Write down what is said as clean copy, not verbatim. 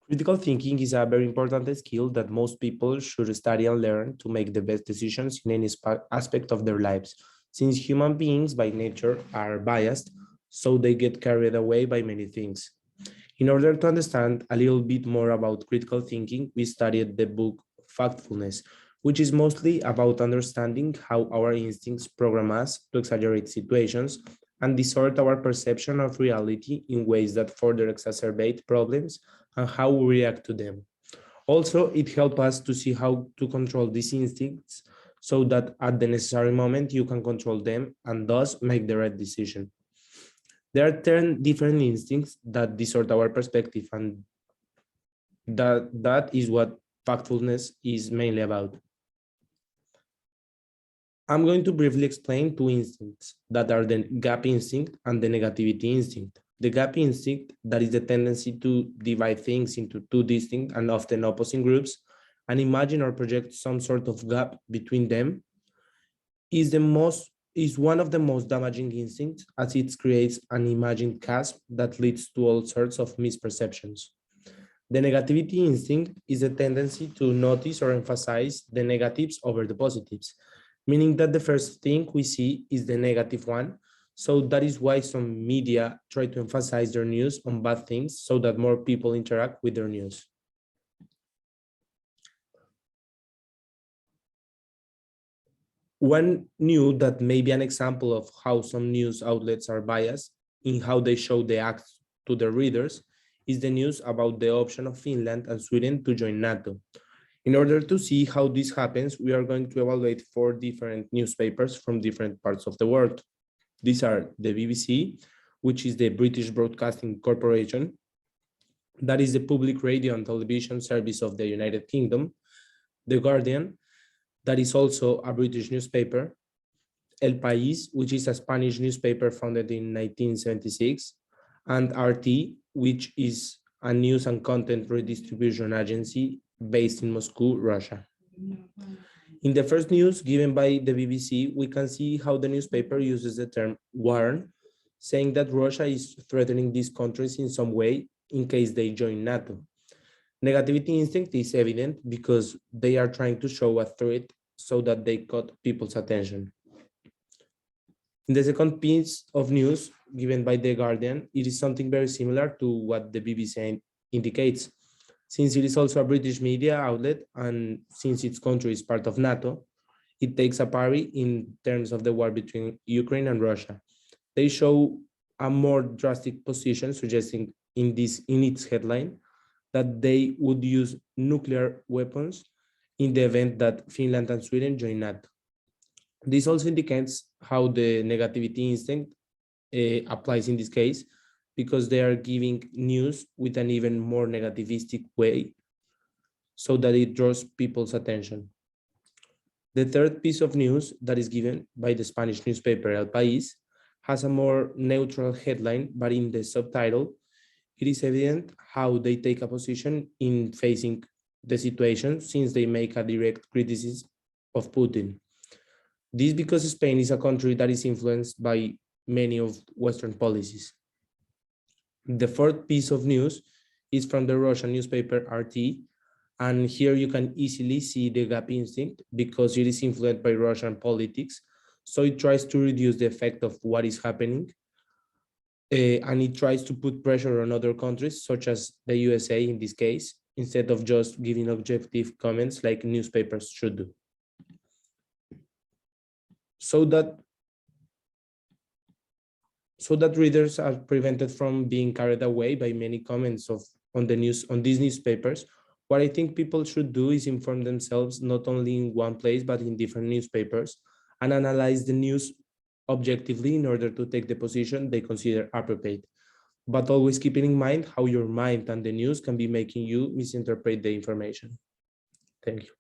Critical thinking is a very important skill that most people should study and learn to make the best decisions in any aspect of their lives. Since human beings by nature are biased, so they get carried away by many things. In order to understand a little bit more about critical thinking, we studied the book Factfulness, which is mostly about understanding how our instincts program us to exaggerate situations and distort our perception of reality in ways that further exacerbate problems and how we react to them. Also, it helps us to see how to control these instincts so that at the necessary moment you can control them and thus make the right decision. There are 10 different instincts that distort our perspective, and that is what factfulness is mainly about. I'm going to briefly explain two instincts that are the gap instinct and the negativity instinct. The gap instinct, that is the tendency to divide things into two distinct and often opposing groups and imagine or project some sort of gap between them, is one of the most damaging instincts as it creates an imagined chasm that leads to all sorts of misperceptions. The negativity instinct is a tendency to notice or emphasize the negatives over the positives, meaning that the first thing we see is the negative one. So that is why some media try to emphasize their news on bad things so that more people interact with their news. One knew that may be an example of how some news outlets are biased in how they show the acts to their readers is the news about the option of Finland and Sweden to join NATO. In order to see how this happens, we are going to evaluate 4 different newspapers from different parts of the world. These are the BBC, which is the British Broadcasting Corporation, that is the public radio and television service of the United Kingdom, The Guardian, that is also a British newspaper, El País, which is a Spanish newspaper founded in 1976, and RT, which is a news and content redistribution agency based in Moscow, Russia. In the first news given by the BBC, we can see how the newspaper uses the term warn, saying that Russia is threatening these countries in some way in case they join NATO. Negativity instinct is evident because they are trying to show a threat so that they caught people's attention. In the second piece of news given by The Guardian, it is something very similar to what the BBC indicates. Since it is also a British media outlet and since its country is part of NATO, it takes a parry in terms of the war between Ukraine and Russia. They show a more drastic position, suggesting in its headline that they would use nuclear weapons in the event that Finland and Sweden join NATO. This also indicates how the negativity instinct applies in this case, because they are giving news with an even more negativistic way so that it draws people's attention. The third piece of news that is given by the Spanish newspaper El País has a more neutral headline, but in the subtitle, it is evident how they take a position in facing the situation since they make a direct criticism of Putin. This because Spain is a country that is influenced by many of Western policies. The fourth piece of news is from the Russian newspaper RT, and here you can easily see the gap instinct because it is influenced by Russian politics. So it tries to reduce the effect of what is happening, and it tries to put pressure on other countries, such as the USA in this case, instead of just giving objective comments like newspapers should do. So that readers are prevented from being carried away by many comments on these newspapers, what I think people should do is inform themselves not only in one place, but in different newspapers and analyze the news objectively in order to take the position they consider appropriate. But always keeping in mind how your mind and the news can be making you misinterpret the information. Thank you.